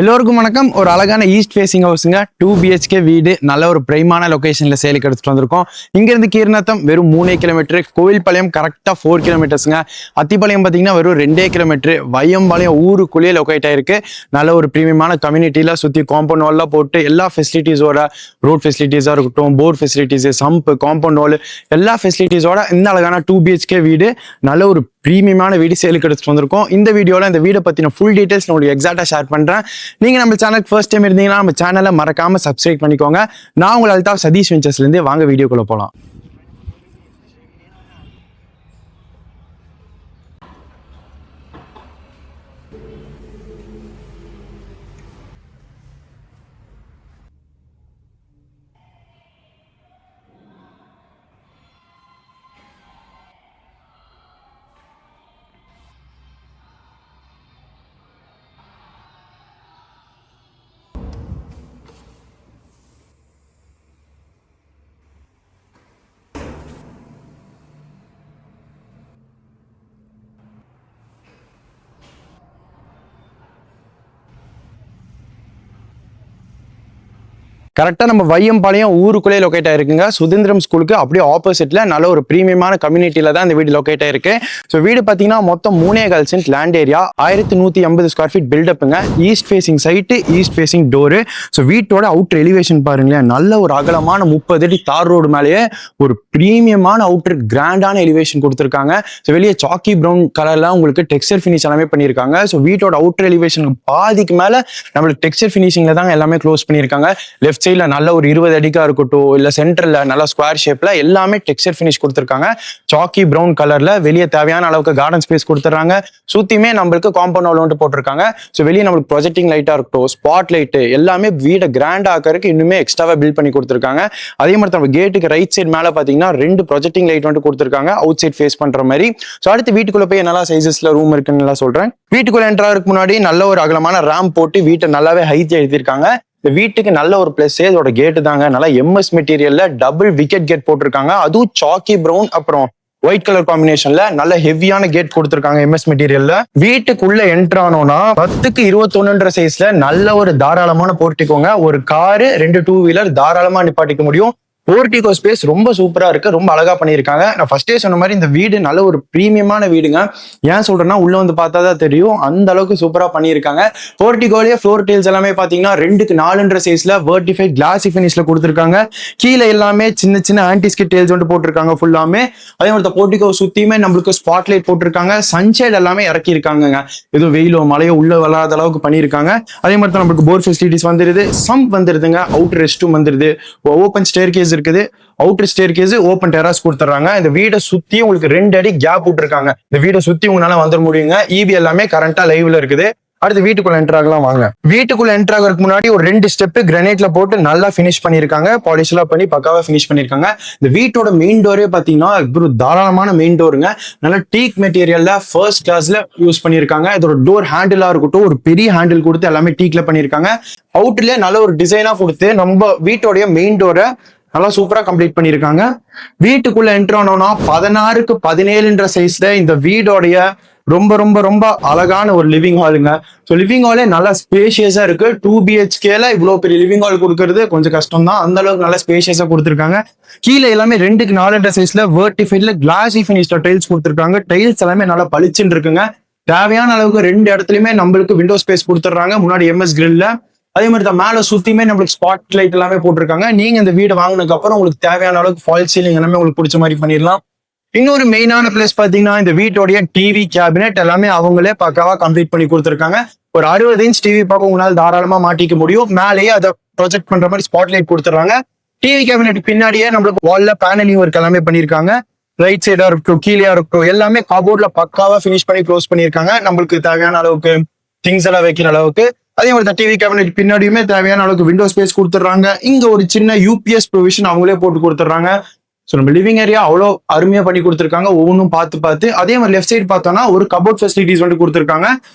எல்லோருக்கும் வணக்கம். ஒரு அழகான ஈஸ்ட் ஃபேசிங் ஹவுஸுங்க, 2 BHK வீடு, நல்ல ஒரு பிரைமான லொகேஷன்ல சேலுக்கு எடுத்துட்டு வந்திருக்கோம். இங்க இருந்து கீர்நத்தம் வெறும் 3 கிலோமீட்டர், கோவில்பாளையம் கரெக்டா 4 கிலோமீட்டர்ஸ்ங்க, அத்திப்பாளையம் பார்த்தீங்கன்னா வெறும் 2 கிலோமீட்டர், வையம்பாளையம் ஊருக்குள்ளேயே லொகேட் ஆயிருக்கு. நல்ல ஒரு பிரீமியமான கம்யூனிட்டியில சுத்தி காம்பவுண்ட் வால்லாம் போட்டு எல்லா ஃபெசிலிட்டிஸோட, ரோட் ஃபெசிலிட்டிஸா இருக்கட்டும், போர் ஃபெசிலிட்டிஸ், சம்ப், காம்பவுண்ட் வால், எல்லா ஃபெசிலிட்டிஸோட இந்த அழகான 2 BHK வீடு, நல்ல ஒரு பிரீமியமான வீடு சேலுக்கு எடுத்துட்டு வந்திருக்கோம். இந்த வீடியோல இந்த வீடை பத்தின ஃபுல் டீடைல்ஸ் உங்களுக்கு எக்ஸாக்டா ஷேர் பண்றேன். நீங்க நம்ம சேனலுக்கு ஃபர்ஸ்ட் டைம் இருந்தீங்கன்னா நம்ம சேனலை மறக்காம சப்ஸ்கிரைப் பண்ணிக்கோங்க. நான் உங்கள் அல்தாஃப் சதீஷ் வெஞ்சர்ஸ்ல இருந்து. வாங்க வீடியோக்குள்ள போலாம். கரெக்டாக நம்ம வையம்பாளையம் ஊருக்குள்ளே லொக்கேட் ஆயிருக்குங்க. சுதந்திரம் ஸ்கூலுக்கு அப்படியே ஆப்போசிட்ல நல்ல ஒரு பிரீமியமான கம்யூனிட்டியில தான் இந்த வீடு லொக்கேட் ஆயிருக்கு. ஸோ வீடு பார்த்தீங்கன்னா மொத்தம் 3.25 cent land area, 1180 square feet பில்டப்புங்க. East facing site, east facing door. So வீட்டோட அவுட்டர் எலிவேஷன் பாருங்களேன், நல்ல ஒரு அகலமான 30 அடி தார் ரோடு மேலேயே ஒரு பிரீமியமான அவுட்டர் கிராண்டான எலிவேஷன் கொடுத்துருக்காங்க. ஸோ வெளியே சாக்கி ப்ரௌன் கலர்ல உங்களுக்கு டெக்ஸ்டர் ஃபினிஷ் எல்லாமே பண்ணியிருக்காங்க. ஸோ வீட்டோட அவுட்டர் எலிவேஷனுக்கு பாதிக்கு மேல நம்மளுக்கு டெக்ஸ்டர் ஃபினிஷிங்ல தான் எல்லாமே க்ளோஸ் பண்ணியிருக்காங்க. லெஃப்ட் சைட்ல நல்ல ஒரு 20 அடிக்கா இருக்கட்டும், இல்ல சென்டர்ல நல்ல ஸ்கொயர் ஷேப்ல எல்லாமே டெக்ஸ்டர் ஃபினிஷ் கொடுத்துருக்காங்க. சாக்கி ப்ரௌன் கலர்ல வெளியே தேவையான அளவுக்கு கார்டன் ஸ்பேஸ் கொடுத்துறாங்க. சுத்தியுமே நம்மளுக்கு காம்பவுண்ட் வால் வந்து போட்டிருக்காங்க. ஸோ வெளியே நம்மளுக்கு ப்ரொஜெக்டிங் லைட்டா இருக்கட்டும், ஸ்பாட் லைட் எல்லாமே வீடை கிராண்ட் ஆக்கிறதுக்கு இன்னுமே எக்ஸ்ட்ராவா பில்ட் பண்ணி கொடுத்துருக்காங்க. அதே மாதிரி நம்ம கேட்டுக்கு ரைட் சைடு மேல பாத்தீங்கன்னா 2 ப்ரொஜெக்டிங் லைட் வந்து கொடுத்துருக்காங்க, அவுட் சைட் ஃபேஸ் பண்ற மாதிரி. ஸோ அடுத்து வீட்டுக்குள்ள போய் என்னெல்லாம் சைசஸ்ல ரூம் இருக்குன்னு சொல்றேன். வீட்டுக்குள்ள என்ட்ராருக்கு முன்னாடி நல்ல ஒரு அகலமான ரேம் போட்டு வீட்டை நல்லாவே ஹைட் எழுதியிருக்காங்க. இந்த வீட்டுக்கு நல்ல ஒரு பிளஸ் இதோட கேட்டு தாங்க. நல்லா MS மெட்டீரியல்ல டபுள் விக்கெட் கேட் போட்டிருக்காங்க. அதுவும் சாக்கி ப்ரௌன் அப்புறம் ஒயிட் கலர் காம்பினேஷன்ல நல்ல ஹெவியான கேட் கொடுத்திருக்காங்க MS மெட்டீரியல்ல. வீட்டுக்குள்ள என்டர் ஆனோம்னா 10க்கு 21 சைஸ்ல நல்ல ஒரு தாராளமான போர்ட்டிக்கோங்க. ஒரு காரு 2 2 வீலர் தாராளமா நிப்பாட்டிக்க முடியும். போர்ட்டிகோ ஸ்பேஸ் ரொம்ப சூப்பரா இருக்கு, ரொம்ப அழகா பண்ணியிருக்காங்க. நான் ஃபர்ஸ்டே சொன்ன மாதிரி இந்த வீடு நல்ல ஒரு பிரீமியமான வீடுங்க. ஏன் சொல்றேன்னா உள்ள வந்து பார்த்தா தான் தெரியும், அந்த அளவுக்கு சூப்பரா பண்ணியிருக்காங்க. போர்ட்டிகோலயே ஃப்ளோர் டைல்ஸ் எல்லாமே பாத்தீங்கன்னா 2க்கு 4 சைஸ்ல வெர்டிஃபைட் கிளாசி ஃபினிஷ்ல கொடுத்துருக்காங்க. கீழே எல்லாமே சின்ன சின்ன ஆன்டிஸ்கிட் டைல்ஸ் வந்து போட்டிருக்காங்க ஃபுல்லாமே. அதே மாதிரி போர்ட்டிகோ சுத்தியுமே நம்மளுக்கு ஸ்பாட் லைட் போட்டிருக்காங்க. சன்ஷேட் எல்லாமே இறக்கி இருக்காங்க, எதுவும் வெயிலோ மழையோ உள்ள வராத அளவுக்கு பண்ணியிருக்காங்க. அதே மாதிரி தான் நம்மளுக்கு போர் ஃபெசிலிட்டிஸ் வந்துருது, சம்ப் வந்துருதுங்க, அவுட்டர் ரெஸ்ட் ரூம் வந்துருது, ஓப்பன் ஸ்டேர் கேஸ் இருக்குது, outer staircase, open terrace கொடுத்துறாங்க. இந்த வீடை சுத்தி உங்களுக்கு 2 அடி கேப் விட்டுருக்காங்க. இந்த வீடை சுத்தி உங்களால வந்துட முடியுங்க. EB எல்லாமே கரண்டா லைவ்ல இருக்குது. அடுத்து வீட்டுக்குள்ள என்டர் ஆகலாம் வாங்க. வீட்டுக்குள்ள என்டர் ஆகிறதுக்கு முன்னாடி ஒரு 2 ஸ்டெப் கிரானைட்ல போட்டு நல்லா ஃபினிஷ் பண்ணிருக்காங்க, பாலிஷ் எல்லாம் பண்ணி பக்காவா ஃபினிஷ் பண்ணிருக்காங்க. இந்த வீட்டோட மெயின் டோரே பாத்தீங்கன்னா ஒரு தாராளமான மெயின் டோருங்க. நல்லா டீக் மெட்டீரியல்ல ஃபர்ஸ்ட் கிளாஸ்ல யூஸ் பண்ணிருக்காங்க. இதோட டோர் ஹேண்டிலா இருக்கட்டும், ஒரு பெரிய ஹேண்டில் கொடுத்து எல்லாமே டீக்ல பண்ணிருக்காங்க. அவுட்லயே நல்ல ஒரு டிசைனா கொடுத்து நம்ம வீட்டோடைய மெயின் டோரை நல்லா சூப்பரா கம்ப்ளீட் பண்ணிருக்காங்க. வீட்டுக்குள்ள என்டர் ஆனோம்னா 16க்கு 17 சைஸ்ல இந்த வீடோடைய ரொம்ப ரொம்ப ரொம்ப அழகான ஒரு லிவிங் ஹாலுங்க. ஸோ லிவிங் ஹாலே நல்லா ஸ்பேஷியஸா இருக்கு. 2 BHKல இவ்வளவு பெரிய லிவிங் ஹால் கொடுக்கறது கொஞ்சம் கஷ்டம் தான், அந்த அளவுக்கு நல்லா ஸ்பேஷியஸா கொடுத்துருக்காங்க. கீழே எல்லாமே 2க்கு 4 சைஸ்ல வெர்டிஃபைட்ல கிளாசி ஃபினிஷ்ல டைல்ஸ் கொடுத்துருக்காங்க. டைல்ஸ் எல்லாமே நல்லா பளிச்சுன்னு இருக்குங்க. தேவையான அளவுக்கு 2 இடத்துலயுமே நம்மளுக்கு விண்டோ ஸ்பேஸ் கொடுத்துட்றாங்க. முன்னாடி MS கிரில்ல, அதே மாதிரி தான் மேல சுத்தியுமே நம்மளுக்கு ஸ்பாட் லைட் எல்லாமே போட்டிருக்காங்க. நீங்க இந்த வீடு வாங்கினதுக்கு அப்புறம் உங்களுக்கு தேவையான அளவுக்கு ஃபால் சீலிங் எல்லாமே உங்களுக்கு பிடிச்ச மாதிரி பண்ணிடலாம். இன்னொரு மெயினான பிளேஸ் பாத்தீங்கன்னா இந்த வீட்டோடைய டிவி கேபினெட் எல்லாமே அவங்களே பக்காவா கம்ப்ளீட் பண்ணி கொடுத்துருக்காங்க. ஒரு 60 இன்ச் டிவி பார்க்க உங்களால் தாராளமா மாட்டிக்க முடியும். மேலேயே அதை ப்ரொஜெக்ட் பண்ற மாதிரி ஸ்பாட் லைட் கொடுத்துறாங்க. டிவி கேபினெட் பின்னாடியே நம்மளுக்கு வால்ல பேனலிங் ஒர்க் எல்லாமே பண்ணிருக்காங்க. ரைட் சைடா இருக்கட்டும், கீழே இருக்கட்டும், எல்லாமே கபோர்ட்ல பக்காவா ஃபினிஷ் பண்ணி க்ளோஸ் பண்ணிருக்காங்க. நம்மளுக்கு தேவையான அளவுக்கு திங்ஸ் எல்லாம் வைக்கிற அளவுக்கு. அதே மாதிரி டிவி கேபினெட் பின்னாடியுமே தேவையான அளவுக்கு விண்டோ ஸ்பேஸ் கொடுத்துட்றாங்க. இங்க ஒரு சின்ன UPS ப்ரொவிஷன் அவங்களே போட்டு கொடுத்துட்றாங்க. ஸோ நம்ம லிவிங் ஏரியா அவ்வளோ அருமையா பண்ணி கொடுத்துருக்காங்க, ஒவ்வொன்றும் பார்த்து. அதே மாதிரி லெஃப்ட் சைடு பார்த்தோம்னா ஒரு கபோர்ட் ஃபெசிலிட்டிஸ் வந்து கொடுத்துருக்காங்க.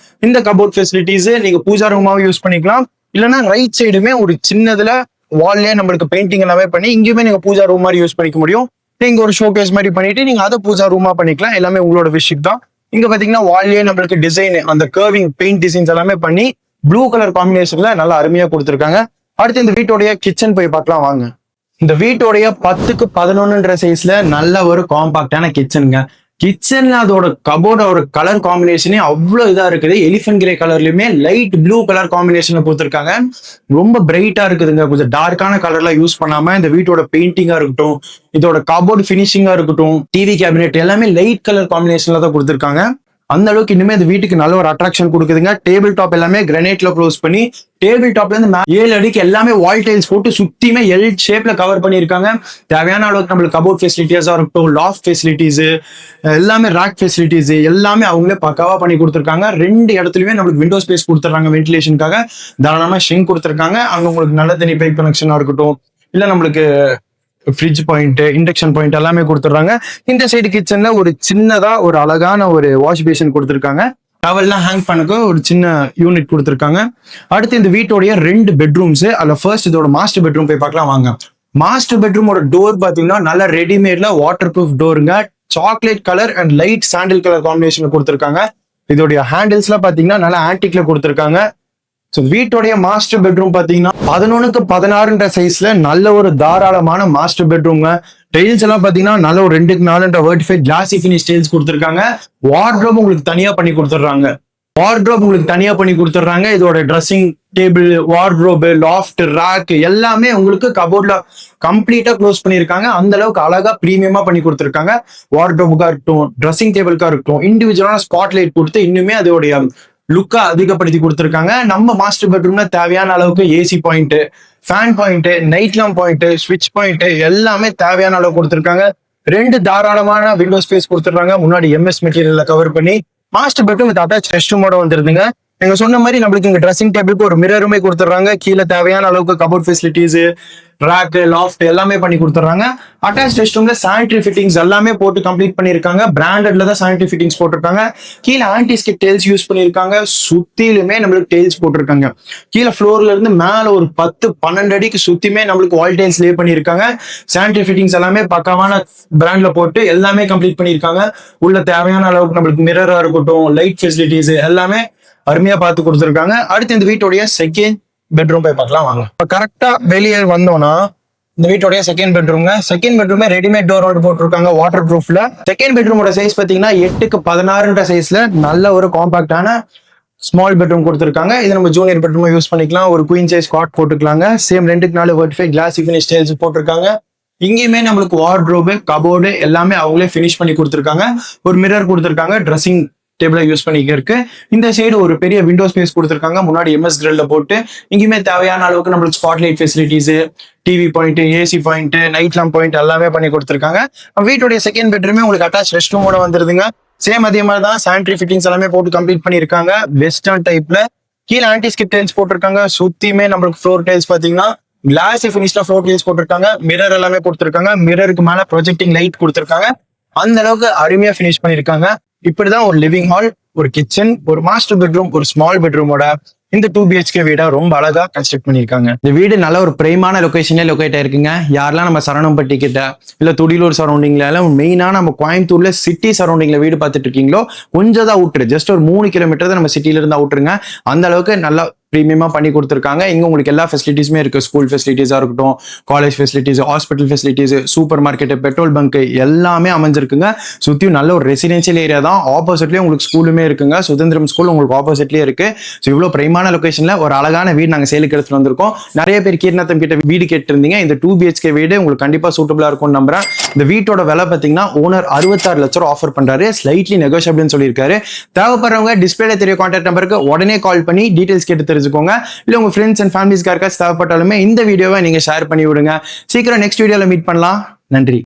இந்த கபோர்ட் ஃபெசிலிட்டிஸ் நீங்க பூஜா ரூமாவும் யூஸ் பண்ணிக்கலாம், இல்லைன்னா ரைட் சைடுமே ஒரு சின்னதுல வால்லே நம்மளுக்கு பெயிண்டிங் எல்லாமே பண்ணி இங்கேயுமே நீங்க பூஜா ரூம் மாதிரி யூஸ் பண்ணிக்க முடியும். நீங்க ஒரு ஷோகேஸ் மாதிரி பண்ணிட்டு நீங்க அதை பூஜா ரூமா பண்ணிக்கலாம். எல்லாமே உங்களோட விஷயம் தான். இங்க பாத்தீங்கன்னா வால்லே நம்மளுக்கு டிசைன், அந்த கர்விங் பெயிண்ட் டிசைன்ஸ் எல்லாமே பண்ணி ப்ளூ கலர் காம்பினேஷன்ல நல்லா அருமையா கொடுத்துருக்காங்க. அடுத்து இந்த வீட்டோடைய கிச்சன் போய் பார்க்கலாம் வாங்க. இந்த வீட்டோடைய 10x11 சைஸ்ல நல்ல ஒரு காம்பாக்டான கிச்சனுங்க. கிச்சன்ல அதோட கபோர்டோட கலர் காம்பினேஷனே அவ்வளவு இதா இருக்குது. எலிஃபென்ட் கிரே கலர்லயுமே லைட் ப்ளூ கலர் காம்பினேஷன்ல கொடுத்துருக்காங்க. ரொம்ப பிரைட்டா இருக்குதுங்க. கொஞ்சம் டார்க்கான கலர்ல யூஸ் பண்ணாம இந்த வீட்டோட பெயிண்டிங்கா இருக்கட்டும், இதோட கபோர்டு பினிஷிங்கா இருக்கட்டும், டிவி கேபினெட் எல்லாமே லைட் கலர் காம்பினேஷன்ல தான் கொடுத்துருக்காங்க. அந்த அளவுக்கு இன்னுமே அந்த வீட்டுக்கு நல்ல ஒரு அட்ராக்ஷன் கொடுக்குதுங்க. டேபிள் டாப் எல்லாமே கிரானைட்ல க்ளோஸ் பண்ணி டேபிள் டாப்ல இருந்து 7 அடிக்கு எல்லாமே வால் டைல்ஸ் போட்டு சுத்தியுமே எல் ஷேப்ல கவர் பண்ணியிருக்காங்க. தேவையான அளவுக்கு நம்மளுக்கு கபோர்ட் ஃபெசிலிட்டிஸா இருக்கட்டும், லாஃப்ட் ஃபெசிலிட்டிஸ் எல்லாமே, ராக் ஃபெசிலிட்டிஸ் எல்லாமே அவங்களே பக்காவா பண்ணி கொடுத்துருக்காங்க. 2 இடத்துலயுமே நம்மளுக்கு விண்டோ ஸ்பேஸ் கொடுத்துறாங்க. வென்டிலேஷனுக்காக தாராளமா ஷிங்க் கொடுத்துருக்காங்க. அங்க உங்களுக்கு நல்ல தண்ணி பைப் கனெக்ஷனா இருக்கட்டும், இல்ல நம்மளுக்கு ஃப்ரிட்ஜ் பாயிண்ட், இண்டக்ஷன் பாயிண்ட் எல்லாமே கொடுத்துட்றாங்க. இந்த சைடு கிச்சன்ல ஒரு சின்னதா ஒரு அழகான ஒரு வாஷ் பேஷன் கொடுத்துருக்காங்க. டவல்லாம் ஹேங் பண்ணக்கு ஒரு சின்ன யூனிட் கொடுத்துருக்காங்க. அடுத்து இந்த வீட்டோடைய 2 பெட்ரூம்ஸ். அதுல ஃபர்ஸ்ட் இதோட மாஸ்டர் பெட்ரூம் போய் பார்க்கலாம் வாங்க. மாஸ்டர் பெட்ரூமோட டோர் பாத்தீங்கன்னா நல்ல ரெடிமேட்ல வாட்டர் ப்ரூஃப் டோருங்க. Chocolate colour and light sandal colour காம்பினேஷன்ல கொடுத்துருக்காங்க. இதோடைய ஹேண்டில்ஸ்லாம் பாத்தீங்கன்னா நல்லா ஆன்டிக்ல கொடுத்துருக்காங்க. ஸோ வீட்டோடைய மாஸ்டர் பெட்ரூம் பாத்தீங்கன்னா 11x16 சைஸ்ல நல்ல ஒரு தாராளமான மாஸ்டர் பெட்ரூம்ங்க. டைல்ஸ் எல்லாம் பாத்தீங்கன்னா நல்ல ஒரு 2x4 vitrified glossy finish tiles கொடுத்துருக்காங்க. வார்ட்ரோப் உங்களுக்கு தனியா பண்ணி கொடுத்துட்றாங்க. இதோட dressing table, wardrobe, loft, rock எல்லாமே உங்களுக்கு கபோர்ட்ல கம்ப்ளீட்டா க்ளோஸ் பண்ணிருக்காங்க. அந்த அளவுக்கு அழகா பிரீமியமா பண்ணி கொடுத்துருக்காங்க. வார்ட்ரோபுக்கா இருக்கட்டும், ட்ரெஸ்ஸிங் டேபிளுக்கா இருக்கட்டும், இண்டிவிஜுவலான ஸ்பாட் லைட் கொடுத்து இன்னுமே அதோடைய லுக்கா அதிகப்படுத்தி கொடுத்துருக்காங்க. நம்ம மாஸ்டர் பெட்ரூம்ல தேவையான அளவுக்கு AC point, fan point, night lamp point, ஸ்விட்ச் பாயிண்ட் எல்லாமே தேவையான அளவு கொடுத்துருக்காங்க. 2 தாராளமான விண்டோ ஸ்பேஸ் கொடுத்துருக்காங்க. முன்னாடி எம்எஸ் மெட்டீரியல்ல கவர் பண்ணி master bedroom with attach rest ரூமோட வந்துருதுங்க. நீங்க சொன்ன மாதிரி நம்மளுக்கு இங்க ட்ரெஸ்ஸிங் டேபிளுக்கு ஒரு மிரருமே கொடுத்துட்றாங்க. கீழே தேவையான அளவுக்கு கபோர்ட் ஃபெசிலிட்டிஸ், ராக், லாஃப்ட் எல்லாமே பண்ணி கொடுத்துட்றாங்க. அட்டாச் ரெஸ்ட் ரூம்ல சானிட்டரி ஃபிட்டிங்ஸ் எல்லாமே போட்டு கம்ப்ளீட் பண்ணிருக்காங்க. பிராண்டட்ல தான் சானிட்டரி ஃபிட்டிங்ஸ் போட்டிருக்காங்க. கீழே ஆன்டி ஸ்கிட் டெயில்ஸ் யூஸ் பண்ணிருக்காங்க. சுத்திலுமே நம்மளுக்கு டெயில்ஸ் போட்டிருக்காங்க. கீழே ஃப்ளோர்ல இருந்து மேல ஒரு 10-12 அடிக்கு சுத்தியுமே நம்மளுக்கு வால் டைல்ஸ் லே பண்ணிருக்காங்க. சானிட்டரி ஃபிட்டிங்ஸ் எல்லாமே பக்காவான பிராண்ட்ல போட்டு எல்லாமே கம்ப்ளீட் பண்ணிருக்காங்க. உள்ள தேவையான அளவுக்கு நம்மளுக்கு மிரரா இருக்கட்டும், லைட் ஃபெசிலிட்டிஸ் எல்லாமே அருமையா பார்த்து கொடுத்துருக்காங்க. அடுத்து இந்த வீட்டோடைய செகண்ட் பெட்ரூம் போய் பார்க்கலாம் வாங்க. கரெக்டா வெளியே வந்தோம்னா இந்த வீட்டோடைய செகண்ட் பெட்ரூமே ரெடிமேட் டோர் போட்டிருக்காங்க வாட்டர் ப்ரூஃப்ல. செகண்ட் பெட்ரூமோட சைஸ் பாத்தீங்கன்னா 8x16 சைஸ்ல நல்ல ஒரு காம்பாக்டான ஸ்மால் பெட்ரூம் கொடுத்துருக்காங்க. இது நம்ம ஜூனியர் பெட்ரூம் யூஸ் பண்ணிக்கலாம். ஒரு குயின் சைஸ் காட் போட்டுக்கலாங்க. Same 2x4 vitrified glossy finish tiles போட்டிருக்காங்க. இங்கேயுமே நம்மளுக்கு வார்ட்ரோபு, கபோர்டு எல்லாமே அவங்களே ஃபினிஷ் பண்ணி கொடுத்துருக்காங்க. ஒரு மிரர் கொடுத்துருக்காங்க. ட்ரெஸ்ஸிங் டேபிள யூஸ் பண்ணிக்க இருக்கு. இந்த சைடு ஒரு பெரிய விண்டோ ஸ்பேஸ் கொடுத்துருக்காங்க. முன்னாடி எம்எஸ் கிரில்ல போட்டு இங்கேயுமே தேவையான அளவுக்கு நம்மளுக்கு spotlight facilities, TV point, AC point, night lamp point எல்லாமே பண்ணி கொடுத்துருக்காங்க. வீட்டுடைய செகண்ட் பெட்ரூமே உங்களுக்கு அட்டாச் ரெஸ்ட் ரூமோட வந்துருதுங்க. சேம் அதே மாதிரி தான் சானிட்டரி ஃபிட்டிங்ஸ் எல்லாமே போட்டு கம்ப்ளீட் பண்ணிருக்காங்க. வெஸ்டர்ன் டைப்ல கீழே ஆன்டி ஸ்கிட் டைல்ஸ் போட்டிருக்காங்க. சுத்தியுமே நம்மளுக்கு ஃப்ளோர் டைல்ஸ் பாத்தீங்கன்னா கிளாசி ஃபினிஷ்ல ஃப்ளோர் டைல்ஸ் போட்டிருக்காங்க. மிரர் எல்லாமே கொடுத்துருக்காங்க. மிரருக்கு மேல ப்ரொஜெக்டிங் லைட் கொடுத்துருக்காங்க. அந்த அளவுக்கு அருமையா ஃபினிஷ் பண்ணிருக்காங்க. இப்படிதான் ஒரு லிவிங் ஹால், ஒரு கிச்சன், ஒரு மாஸ்டர் பெட்ரூம், ஒரு ஸ்மால் பெட்ரூமோட இந்த 2 BHK வீடை ரொம்ப அழகா கன்ஸ்ட்ரக்ட் பண்ணிருக்காங்க. இந்த வீடு நல்ல ஒரு பிரைமான லொகேஷன்ல லொகேட் ஆயிருக்குங்க. யாரெல்லாம் நம்ம சரவணம்பட்டி கிட்ட இல்ல துடிலூர் சரௌண்டிங்ல எல்லாம் மெயினா நம்ம கோயம்புத்தூர்ல சிட்டி சரௌண்டிங்ல வீடு பார்த்துட்டு இருக்கீங்களோ கொஞ்சம் தான் அவுட்ரு, ஜஸ்ட் ஒரு 3 கிலோமீட்டர் தான் நம்ம சிட்டில இருந்து அவுட்டுருங்க. அந்த அளவுக்கு நல்லா பிரீமியமா பண்ணி கொடுத்துருக்காங்க. இங்க உங்களுக்கு எல்லா ஃபெசிலிட்டிஸுமே இருக்கு. ஸ்கூல் ஃபெசிலிட்டிஸா இருக்கட்டும், college facilities, hospital facilities, super market, petrol bunk எல்லாமே அமைஞ்சிருக்குங்க. சுத்தியும் நல்ல ஒரு ரெசிடென்சியல் ஏரியா தான். ஆப்போசிட்லயே உங்களுக்கு ஸ்கூலுமே இருக்குங்க. சுதந்திரம் ஸ்கூல் உங்களுக்கு ஆப்போசிட்லயே இருக்கு. ஸோ இவ்வளவு பிரைமான லொகேஷன்ல ஒரு அழகான வீடு நாங்க சேலுக்கு எடுத்துட்டு வந்திருக்கோம். நிறைய பேர் கீர்நாத்தம் கிட்ட வீடு கேட்டு இருந்தீங்க. இந்த 2 BHK வீடு உங்களுக்கு கண்டிப்பா சூட்டபிளா இருக்கும்னு நம்புறேன். இந்த வீட்டோட விலை பாத்தீங்கன்னா ஓனர் 66 லட்சம் ரூபாய் ஆஃபர் பண்றாரு. ஸ்லைட்லி நெகோஷியபிள்னு சொல்லியிருக்காரு. தேவைப்படுறவங்க டிஸ்பிளேல தெரிய கான்டாக்ட் நம்பருக்கு உடனே கால் பண்ணி டீடைல்ஸ் கேட்டு தெரிஞ்சுக்கோங்க. இல்ல உங்க ஃப்ரெண்ட்ஸ் அண்ட் ஃபேமிலிஸ்க்கு யாருக்காச்சும் தேவைப்பட்டாலுமே இந்த வீடியோவை நீங்க ஷேர் பண்ணி விடுங்க. சீக்கிரம் நெக்ஸ்ட் வீடியோல மீட் பண்ணலாம். நன்றி.